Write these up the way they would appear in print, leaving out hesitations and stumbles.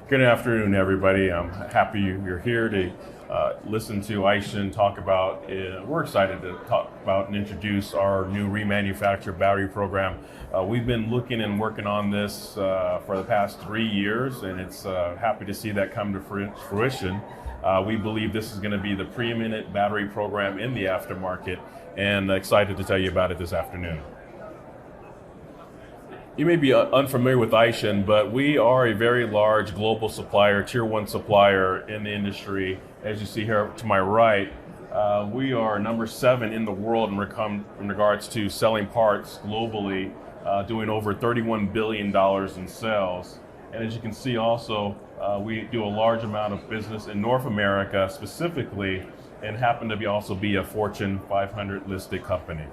Good afternoon, everybody. I'm happy you're here to listen to Aishan talk about. We're excited to talk about and introduce our new remanufactured battery program. We've been looking and working on this for the past 3 years, and it's happy to see that come to fruition. We believe this is going to be the preeminent battery program in the aftermarket, and excited to tell you about it this afternoon. You may be unfamiliar with Aishan, but we are a very large global supplier, tier 1 supplier in the industry. As you see here to my right, we are number 7 in the world in regards to selling parts globally, doing over $31 billion in sales. And as you can see also, we do a large amount of business in North America specifically, and happen to also be a Fortune 500 listed company.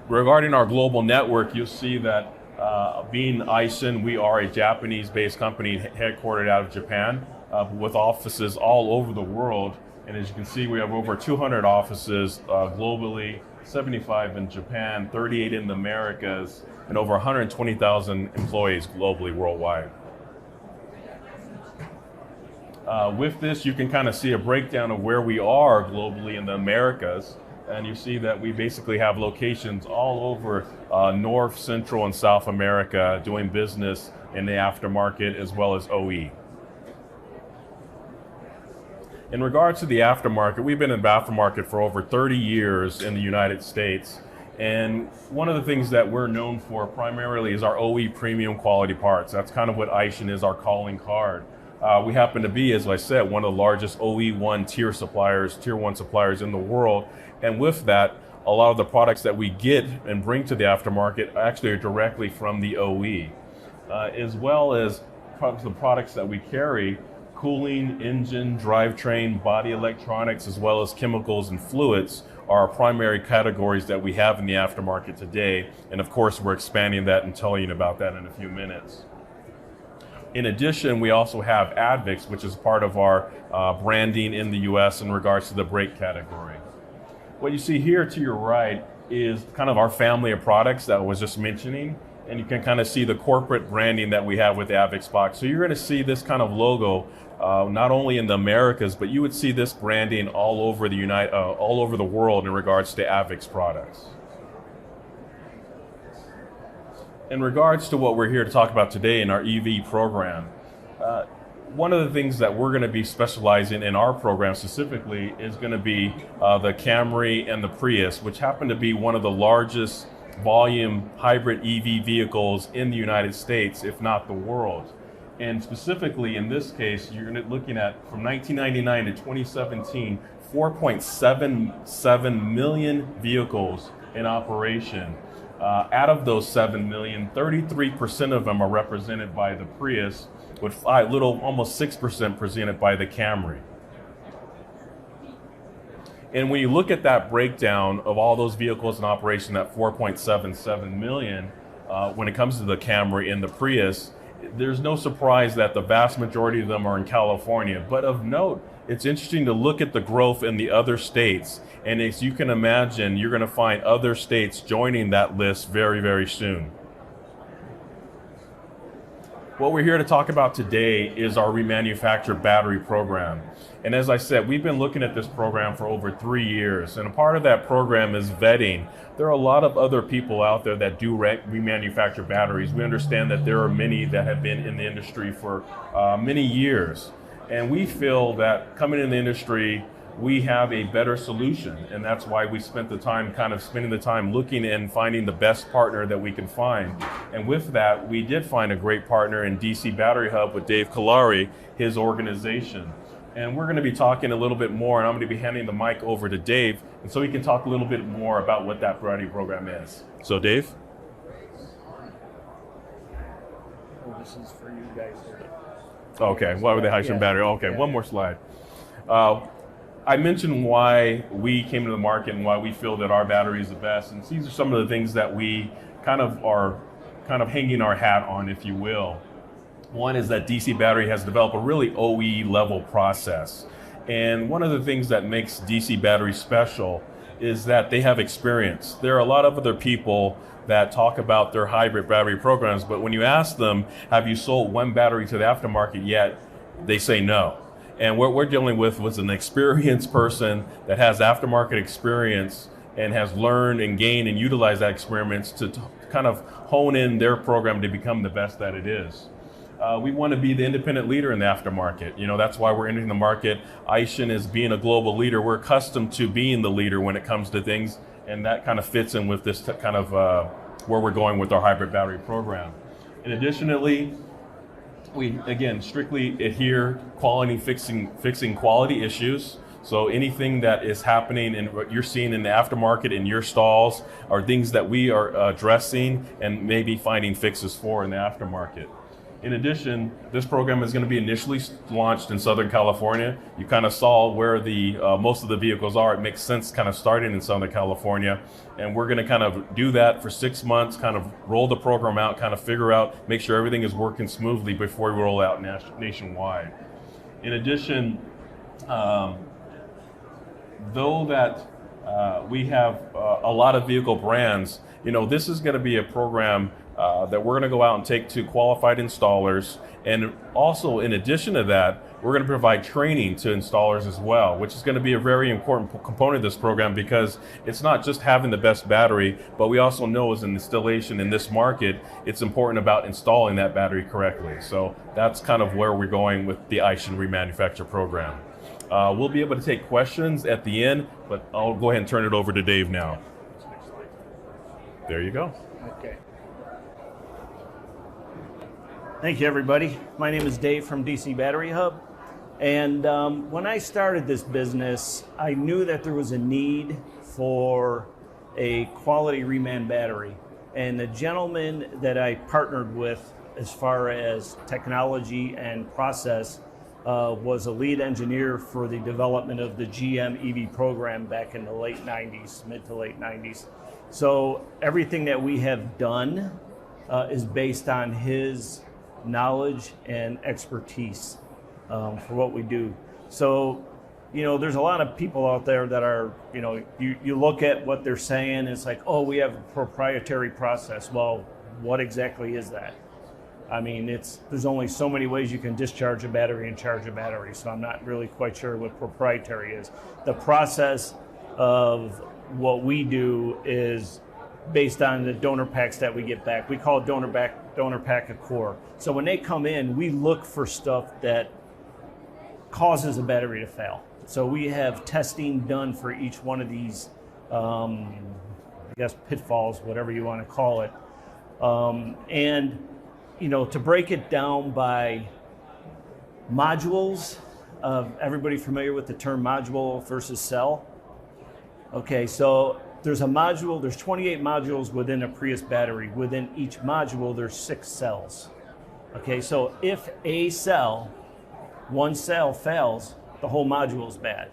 Regarding our global network, you'll see that being Aishan, we are a Japanese-based company headquartered out of Japan with offices all over the world. And as you can see, we have over 200 offices globally, 75 in Japan, 38 in the Americas, and over 120,000 employees globally worldwide. With this, you can kind of see a breakdown of where we are globally in the Americas. And you see that we basically have locations all over North, Central, and South America doing business in the aftermarket as well as OE. In regards to the aftermarket, we've been in the aftermarket for over 30 years in the United States. And one of the things that we're known for primarily is our OE premium quality parts. That's kind of what Aishan is, our calling card. We happen to be, as I said, one of the largest OE1 tier tier 1 suppliers in the world. And with that, a lot of the products that we get and bring to the aftermarket actually are directly from the OE, as well as the products that we carry, cooling, engine, drivetrain, body electronics, as well as chemicals and fluids are our primary categories that we have in the aftermarket today. And of course, we're expanding that and telling you about that in a few minutes. In addition, we also have AAPEX, which is part of our branding in the US in regards to the brake category. What you see here to your right is kind of our family of products that I was just mentioning, and you can kind of see the corporate branding that we have with the AAPEX box. So you're going to see this kind of logo not only in the Americas, but you would see this branding all over the world in regards to AAPEX products. In regards to what we're here to talk about today in our EV program, one of the things that we're going to be specializing in our program specifically is going to be the Camry and the Prius, which happen to be one of the largest volume hybrid EV vehicles in the United States, if not the world. And specifically in this case, you're looking at from 1999 to 2017, 4.77 million vehicles in operation. Out of those 7 million, 33% of them are represented by the Prius, with almost 6% presented by the Camry. And when you look at that breakdown of all those vehicles in operation, that 4.77 million, when it comes to the Camry and the Prius, there's no surprise that the vast majority of them are in California. But of note, it's interesting to look at the growth in the other states. And as you can imagine, you're going to find other states joining that list very, very soon. What we're here to talk about today is our remanufactured battery program. And as I said, we've been looking at this program for over 3 years. And a part of that program is vetting. There are a lot of other people out there that do remanufacture batteries. We understand that there are many that have been in the industry for many years. And we feel that coming in the industry, we have a better solution. And that's why we spent the time spending the time looking and finding the best partner that we can find. And with that, we did find a great partner in DC Battery Hub with Dave Kalari, his organization. And we're going to be talking a little bit more, and I'm going to be handing the mic over to Dave, and so he can talk a little bit more about what that battery program is. So Dave? Oh, this is for you guys here. Okay, why were the Aishan battery? Okay, one more slide. I mentioned why we came to the market and why we feel that our battery is the best. And these are some of the things that we are hanging our hat on, if you will. One is that DC Battery has developed a really OE level process. And one of the things that makes DC Battery special is that they have experience. There are a lot of other people that talk about their hybrid battery programs, but when you ask them, have you sold one battery to the aftermarket yet? They say no. And what we're dealing with was an experienced person that has aftermarket experience and has learned and gained and utilized that experience to kind of hone in their program to become the best that it is. We want to be the independent leader in the aftermarket. You know, that's why we're entering the market. Aishin is being a global leader. We're accustomed to being the leader when it comes to things, and that kind of fits in with this kind of where we're going with our hybrid battery program. And additionally, we again strictly adhere quality fixing quality issues. So anything that is happening and what you're seeing in the aftermarket in your stalls are things that we are addressing and maybe finding fixes for in the aftermarket. In addition, this program is going to be initially launched in Southern California. You kind of saw where the most of the vehicles are. It makes sense kind of starting in Southern California. And we're going to kind of do that for 6 months, kind of roll the program out, kind of figure out, make sure everything is working smoothly before we roll out nationwide. In addition, though that we have a lot of vehicle brands, you know, this is going to be a program that we're going to go out and take to qualified installers. And also, in addition to that, we're going to provide training to installers as well, which is going to be a very important component of this program, because it's not just having the best battery, but we also know as an installation in this market, it's important about installing that battery correctly. So that's kind of where we're going with the Aishin remanufacture program. We'll be able to take questions at the end, but I'll go ahead and turn it over to Dave now. There you go. Okay. Thank you, everybody. My name is Dave from DC Battery Hub. And when I started this business, I knew that there was a need for a quality ReMan battery. And the gentleman that I partnered with as far as technology and process was a lead engineer for the development of the GM EV program back in the late 90s, mid to late 90s. So everything that we have done is based on his knowledge and expertise for what we do. So, you know, there's a lot of people out there that are, you know, you look at what they're saying, and it's like, oh, we have a proprietary process. Well, what exactly is that? I mean, there's only so many ways you can discharge a battery and charge a battery, so I'm not really quite sure what proprietary is. The process of what we do is based on the donor packs that we get back. We call it donor pack a core. So when they come in, we look for stuff that causes a battery to fail. So we have testing done for each one of these, I guess, pitfalls, whatever you want to call it. And, you know, to break it down by modules, everybody familiar with the term module versus cell? Okay, so there's a module, there's 28 modules within a Prius battery. Within each module, there's 6 cells. Okay, so if one cell fails, the whole module is bad.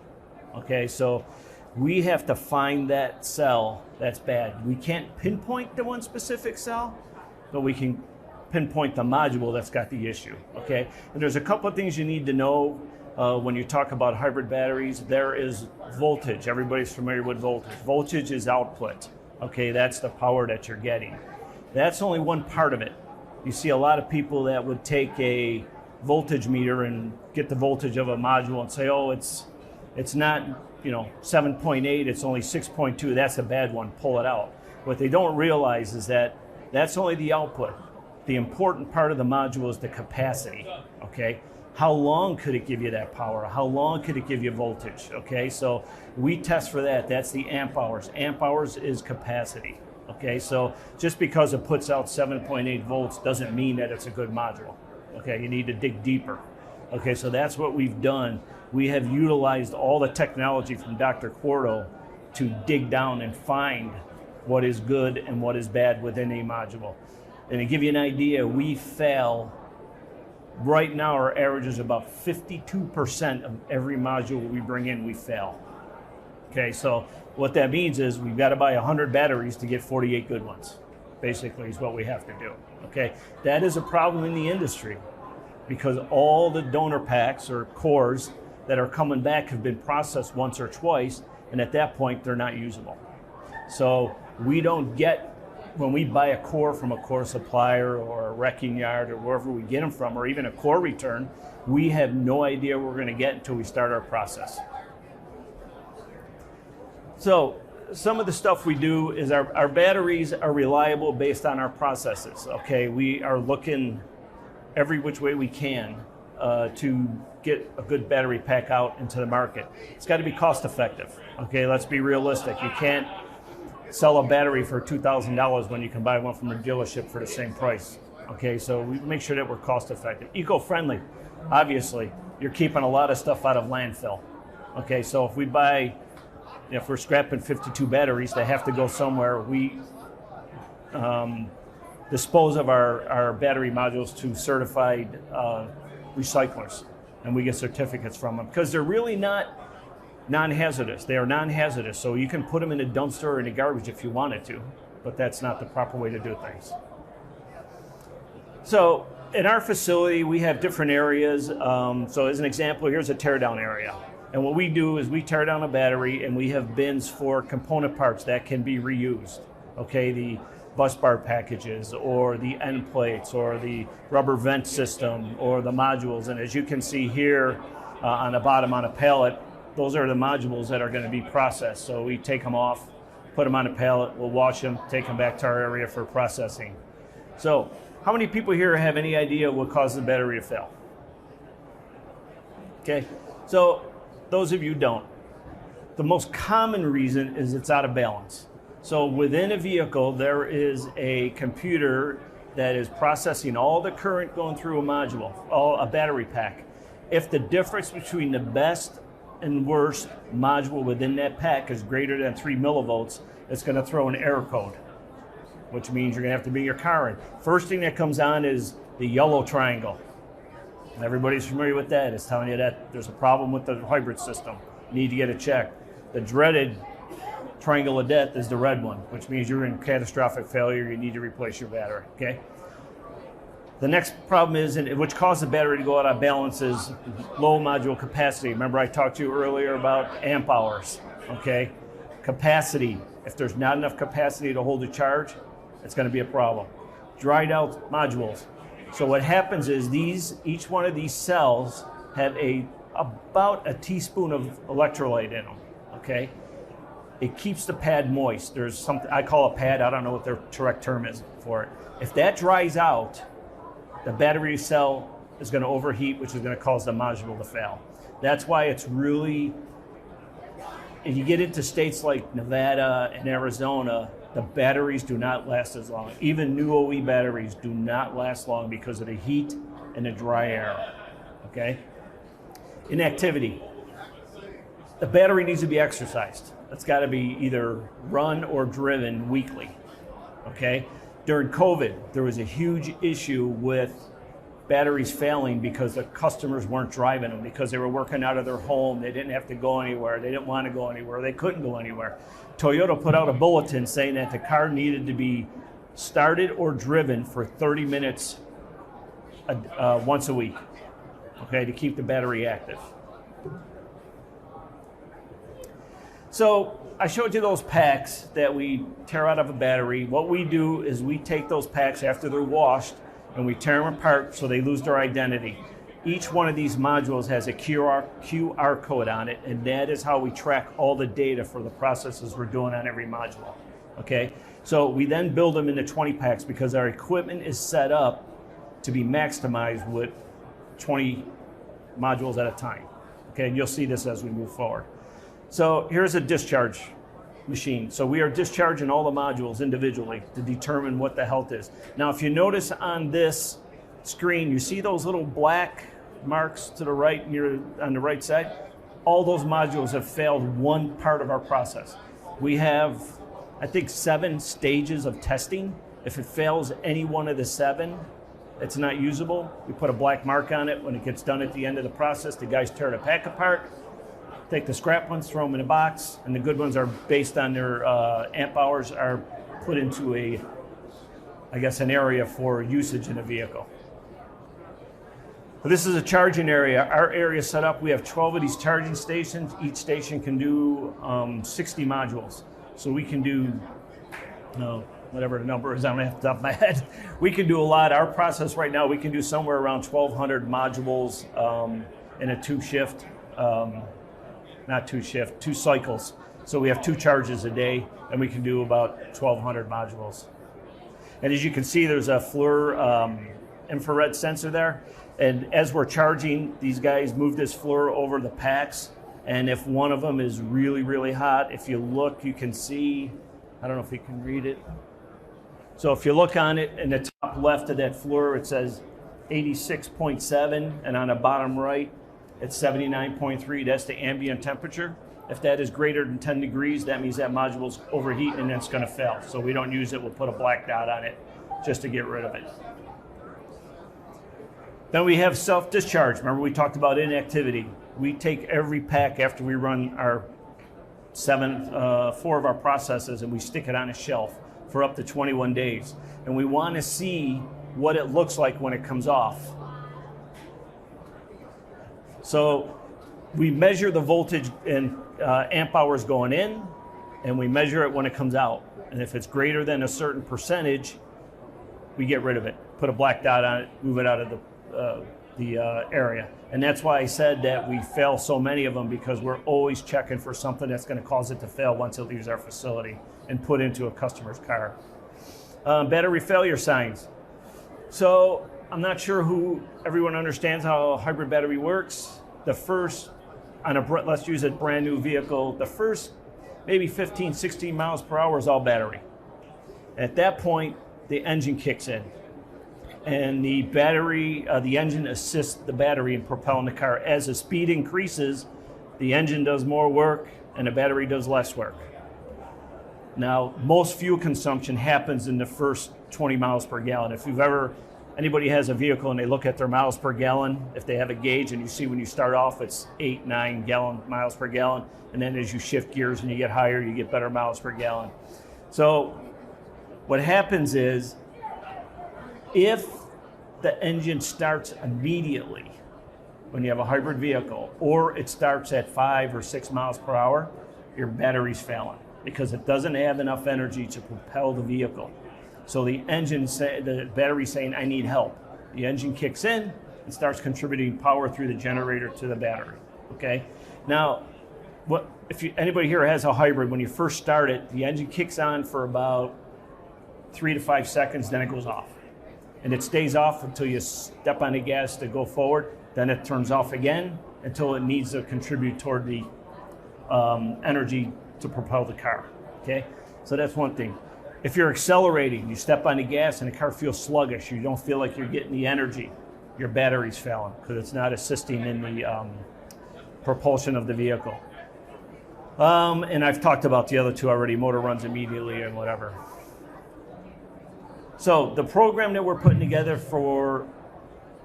Okay, so we have to find that cell that's bad. We can't pinpoint the one specific cell, but we can pinpoint the module that's got the issue. Okay, and there's a couple of things you need to know when you talk about hybrid batteries. There is voltage. Everybody's familiar with voltage. Voltage is output. Okay, that's the power that you're getting. That's only one part of it. You see a lot of people that would take a voltage meter and get the voltage of a module and say, oh, it's not, you know, 7.8, it's only 6.2. That's a bad one. Pull it out. What they don't realize is that that's only the output. The important part of the module is the capacity. Okay. How long could it give you that power? How long could it give you voltage? Okay, so we test for that. That's the amp hours. Amp hours is capacity. Okay, so just because it puts out 7.8 volts doesn't mean that it's a good module. Okay, you need to dig deeper. Okay, so that's what we've done. We have utilized all the technology from Dr. Quarto to dig down and find what is good and what is bad within a module. And to give you an idea, we fail. Right now, our average is about 52% of every module we bring in, we fail. Okay, so what that means is we've got to buy 100 batteries to get 48 good ones, basically, is what we have to do. Okay, that is a problem in the industry because all the donor packs or cores that are coming back have been processed once or twice, and at that point, they're not usable. So we don't get, when we buy a core from a core supplier or a wrecking yard or wherever we get them from, or even a core return, we have no idea what we're going to get until we start our process. So some of the stuff we do is our batteries are reliable based on our processes. Okay, we are looking every which way we can to get a good battery pack out into the market. It's got to be cost effective. Okay, let's be realistic. You can't sell a battery for $2,000 when you can buy one from a dealership for the same price. Okay, so we make sure that we're cost effective. Eco-friendly, obviously, you're keeping a lot of stuff out of landfill. Okay, so if we buy, if we're scrapping 52 batteries, they have to go somewhere. We dispose of our battery modules to certified recyclers, and we get certificates from them because they're really not non-hazardous. They are non-hazardous, so you can put them in a dumpster or in the garbage if you wanted to, but that's not the proper way to do things. So in our facility, we have different areas. So as an example, here's a teardown area. And what we do is we tear down a battery and we have bins for component parts that can be reused. Okay, the bus bar packages or the end plates or the rubber vent system or the modules. And as you can see here on the bottom on a pallet, those are the modules that are going to be processed. So we take them off, put them on a pallet, we'll wash them, take them back to our area for processing. So how many people here have any idea what causes the battery to fail? Okay, so those of you don't. The most common reason is it's out of balance. So within a vehicle, there is a computer that is processing all the current going through a module, a battery pack. If the difference between the best and worst module within that pack is greater than 3 millivolts, it's going to throw an error code, which means you're going to have to bring your car in. First thing that comes on is the yellow triangle. Everybody's familiar with that. It's telling you that there's a problem with the hybrid system. You need to get it checked. The dreaded triangle of death is the red one, which means you're in catastrophic failure. You need to replace your battery, okay? The next problem is, and which causes the battery to go out of balance, is low module capacity. Remember I talked to you earlier about amp hours, okay? Capacity. If there's not enough capacity to hold a charge, it's going to be a problem. Dried out modules. So what happens is each one of these cells have about a teaspoon of electrolyte in them, okay? It keeps the pad moist. There's something I call a pad. I don't know what the correct term is for it. If that dries out, the battery cell is going to overheat, which is going to cause the module to fail. That's why it's really, if you get into states like Nevada and Arizona, the batteries do not last as long. Even new OE batteries do not last long because of the heat and the dry air, okay? Inactivity. The battery needs to be exercised. It's got to be either run or driven weekly, okay? During COVID, there was a huge issue with batteries failing because the customers weren't driving them, because they were working out of their home. They didn't have to go anywhere. They didn't want to go anywhere. They couldn't go anywhere. Toyota put out a bulletin saying that the car needed to be started or driven for 30 minutes once a week, okay, to keep the battery active. So I showed you those packs that we tear out of a battery. What we do is we take those packs after they're washed and we tear them apart so they lose their identity. Each one of these modules has a QR code on it, and that is how we track all the data for the processes we're doing on every module, okay? So we then build them into 20 packs because our equipment is set up to be maximized with 20 modules at a time, okay? And you'll see this as we move forward. So here's a discharge machine. So we are discharging all the modules individually to determine what the health is. Now, if you notice on this screen, you see those little black marks to the right, on the right side? All those modules have failed one part of our process. We have, I think, 7 stages of testing. If it fails any one of the 7, it's not usable. We put a black mark on it. When it gets done at the end of the process, the guys tear the pack apart, take the scrap ones, throw them in a box, and the good ones are based on their amp hours, are put into an area for usage in a vehicle. This is a charging area. Our area is set up, we have 12 of these charging stations. Each station can do 60 modules. So we can do, whatever the number is, I don't have the top of my head. We can do a lot. Our process right now, we can do somewhere around 1,200 modules in a two cycles. So we have 2 charges a day, and we can do about 1,200 modules. And as you can see, there's a FLIR infrared sensor there. And as we're charging, these guys move this FLIR over the packs. And if one of them is really, really hot, if you look, you can see, I don't know if you can read it. So if you look on it, in the top left of that FLIR, it says 86.7, and on the bottom right, it's 79.3. That's the ambient temperature. If that is greater than 10 degrees, that means that module's overheating and it's gonna fail. So we don't use it, we'll put a black dot on it just to get rid of it. Then we have self-discharge. Remember we talked about inactivity. We take every pack after we run our 4 of our processes, and we stick it on a shelf for up to 21 days. And we wanna see what it looks like when it comes off. So we measure the voltage in amp hours going in, and we measure it when it comes out. And if it's greater than a certain percentage, we get rid of it. Put a black dot on it, move it out of the area. And that's why I said that we fail so many of them, because we're always checking for something that's going to cause it to fail once it leaves our facility and put into a customer's car. Battery failure signs. So I'm not sure everyone understands how a hybrid battery works. The first, let's use a brand new vehicle, the first maybe 15, 16 miles per hour is all battery. At that point, the engine kicks in. And the battery, the engine assists the battery in propelling the car. As the speed increases, the engine does more work and the battery does less work. Now, most fuel consumption happens in the first 20 miles per gallon. If anybody has a vehicle and they look at their miles per gallon, if they have a gauge and you see when you start off, it's 8, 9 miles per gallon. And then as you shift gears and you get higher, you get better miles per gallon. So what happens is, if the engine starts immediately when you have a hybrid vehicle, or it starts at 5 or 6 miles per hour, your battery's failing because it doesn't have enough energy to propel the vehicle. So the battery's saying, I need help. The engine kicks in and starts contributing power through the generator to the battery, okay? Now, anybody here has a hybrid, when you first start it, the engine kicks on for about 3 to 5 seconds, then it goes off. And it stays off until you step on the gas to go forward, then it turns off again until it needs to contribute toward the energy to propel the car, okay? So that's one thing. If you're accelerating, you step on the gas and the car feels sluggish, you don't feel like you're getting the energy, your battery's failing because it's not assisting in the propulsion of the vehicle. And I've talked about the other two already, motor runs immediately and whatever. So the program that we're putting together for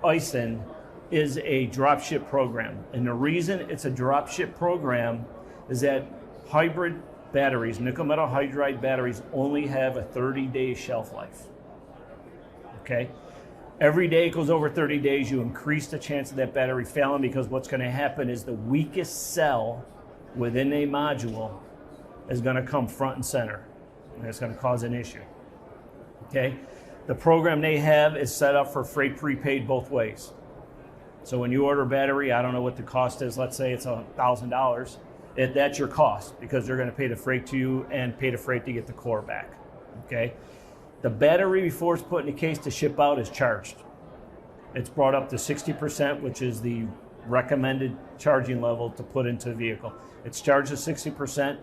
ISIN is a dropship program. And the reason it's a dropship program is that hybrid batteries, nickel metal hydride batteries, only have a 30-day shelf life, okay? Every day it goes over 30 days, you increase the chance of that battery failing, because what's gonna happen is the weakest cell within a module is gonna come front and center, and it's gonna cause an issue. Okay, the program they have is set up for freight prepaid both ways. So when you order a battery, I don't know what the cost is, let's say it's $1,000, that's your cost, because they're gonna pay the freight to you and pay the freight to get the core back, okay? The battery, before it's put in a case to ship out, is charged. It's brought up to 60%, which is the recommended charging level to put into the vehicle. It's charged to 60%,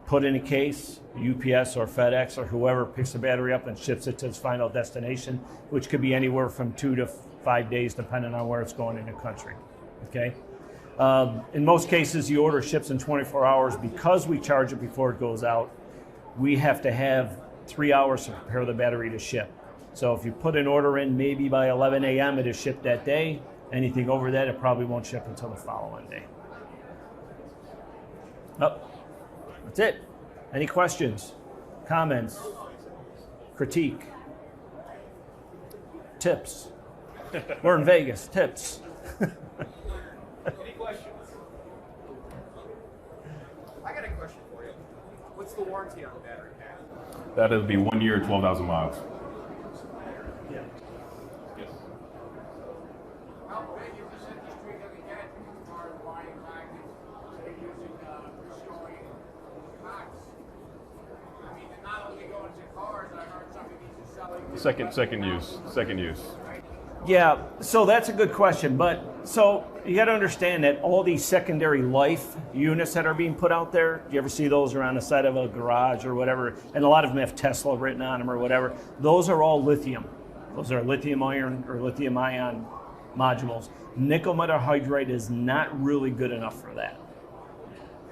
put in a case, UPS or FedEx or whoever picks the battery up and ships it to its final destination, which could be anywhere from 2 to 5 days, depending on where it's going in the country, okay? In most cases, the order ships in 24 hours. Because we charge it before it goes out, we have to have 3 hours to prepare the battery to ship. So if you put an order in maybe by 11 a.m., it is shipped that day. Anything over that, it probably won't ship until the following day. Oh, that's it. Any questions, comments, critique, tips? We're in Vegas. Tips. Any questions? I got a question for you. What's the warranty on the battery pack? That'll be 1 year, 12,000 miles. Yeah. Yes. How big is this industry going to get as far as buying package? They're using restoring packs. I mean, they're not only going to cars, I heard some of these are selling. Second use. Yeah, so that's a good question. But so you got to understand that all these secondary life units that are being put out there, you ever see those around the side of a garage or whatever? And a lot of them have Tesla written on them or whatever. Those are all lithium. Those are lithium iron or lithium ion modules. Nickel metal hydride is not really good enough for that.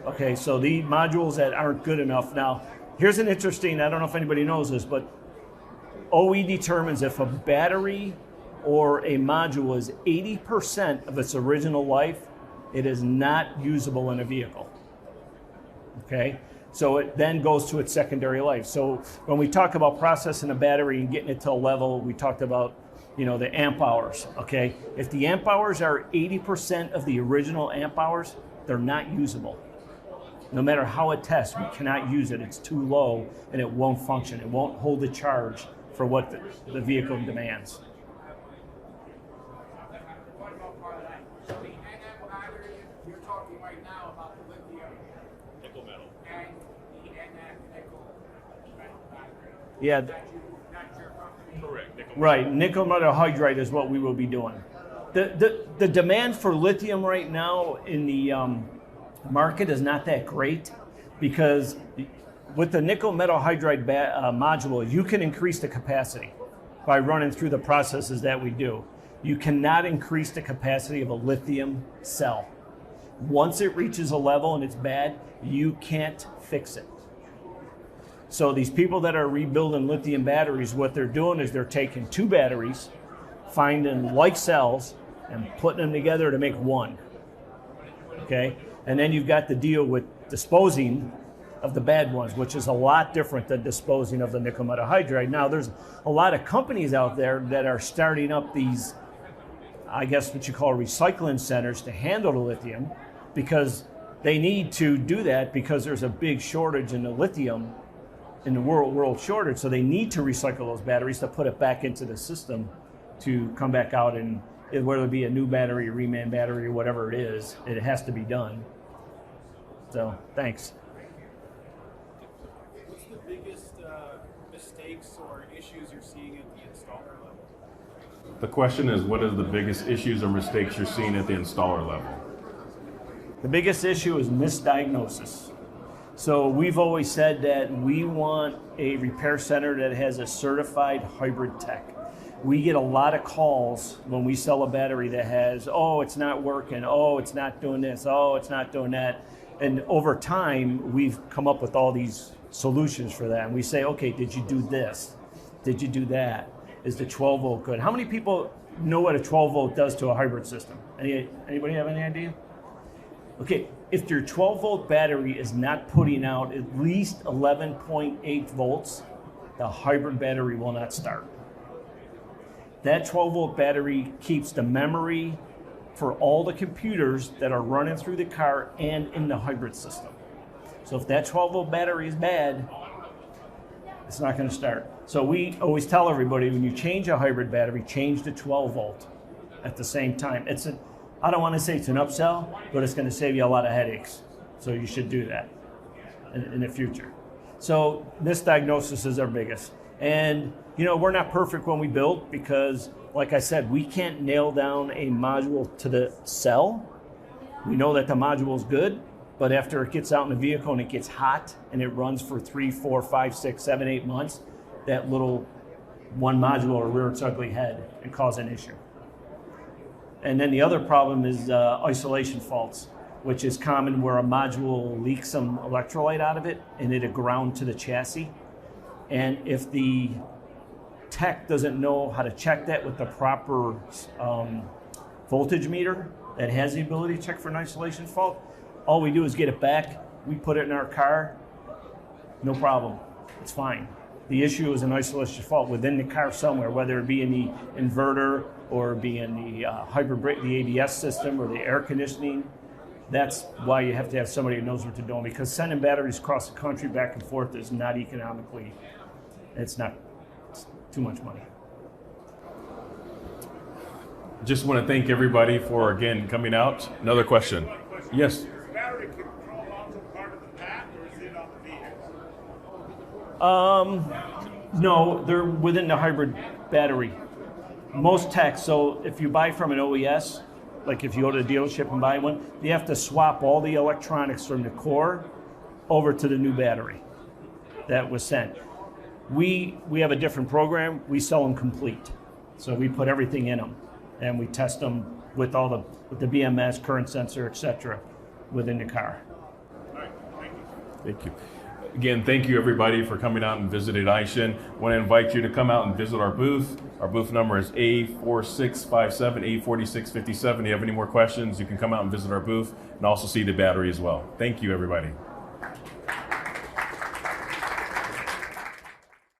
Okay, so the modules that aren't good enough. Now, here's an interesting, I don't know if anybody knows this, but OE determines if a battery or a module is 80% of its original life, it is not usable in a vehicle. Okay, so it then goes to its secondary life. So when we talk about processing a battery and getting it to a level, we talked about, you know, the amp hours. Okay, if the amp hours are 80% of the original amp hours, they're not usable. No matter how it tests, we cannot use it. It's too low and it won't function. It won't hold the charge for what the vehicle demands. One more part of that. So the NM battery, you're talking right now about the lithium Nickel metal. and the NM nickel metal battery. Yeah, That's your company. Correct. Nickel. right. Nickel metal hydride is what we will be doing. The demand for lithium right now in the market is not that great because with the nickel metal hydride module, you can increase the capacity by running through the processes that we do. You cannot increase the capacity of a lithium cell. Once it reaches a level and it's bad, you can't fix it. So these people that are rebuilding lithium batteries, what they're doing is they're taking two batteries, finding like cells, and putting them together to make one. Okay? And then you've got to deal with disposing of the bad ones, which is a lot different than disposing of the nickel metal hydride. Now, there's a lot of companies out there that are starting up these, I guess what you call recycling centers to handle the lithium, because they need to do that because there's a big shortage in the lithium in the world shortage. So they need to recycle those batteries to put it back into the system to come back out, and whether it be a new battery, a ReMan battery, or whatever it is, it has to be done. So, thanks. What's the biggest mistakes or issues you're seeing at the installer level? The question is, what are the biggest issues or mistakes you're seeing at the installer level? The biggest issue is misdiagnosis. So we've always said that we want a repair center that has a certified hybrid tech. We get a lot of calls when we sell a battery that has, oh, it's not working, oh, it's not doing this, oh, it's not doing that. And over time, we've come up with all these solutions for that. And we say, okay, did you do this? Did you do that? Is the 12 volt good? How many people know what a 12 volt does to a hybrid system? Anybody have any idea? Okay, if your 12 volt battery is not putting out at least 11.8 volts, the hybrid battery will not start. That 12 volt battery keeps the memory for all the computers that are running through the car and in the hybrid system. So if that 12 volt battery is bad, it's not going to start. So we always tell everybody, when you change a hybrid battery, change to 12 volt at the same time. I don't want to say it's an upsell, but it's going to save you a lot of headaches. So you should do that in the future. So misdiagnosis is our biggest. And you know, we're not perfect when we build because, like I said, we can't nail down a module to the cell. We know that the module is good, but after it gets out in the vehicle and it gets hot and it runs for 3, 4, 5, 6, 7, 8 months, that little one module will rear its ugly head and cause an issue. And then the other problem is isolation faults, which is common where a module leaks some electrolyte out of it and it'll ground to the chassis. And if the tech doesn't know how to check that with the proper voltage meter that has the ability to check for an isolation fault, all we do is get it back, we put it in our car, no problem, it's fine. The issue is an isolation fault within the car somewhere, whether it be in the inverter or be in the hybrid brake, the ABS system, or the air conditioning. That's why you have to have somebody who knows what they're doing, because sending batteries across the country back and forth is not economically, it's too much money. Just want to thank everybody for, again, coming out. Another question. Yes. Is battery control also part of the pack, or is it on the vehicle? No, they're within the hybrid battery. Most techs, so if you buy from an OES, like if you go to a dealership and buy one, you have to swap all the electronics from the core over to the new battery that was sent. We have a different program. We sell them complete. So we put everything in them and we test them with with the BMS, current sensor, etc., within the car. All right, thank you. Thank you. Again, thank you everybody for coming out and visiting Aishin. I want to invite you to come out and visit our booth. Our booth number is A4657, A4657. If you have any more questions, you can come out and visit our booth and also see the battery as well. Thank you, everybody.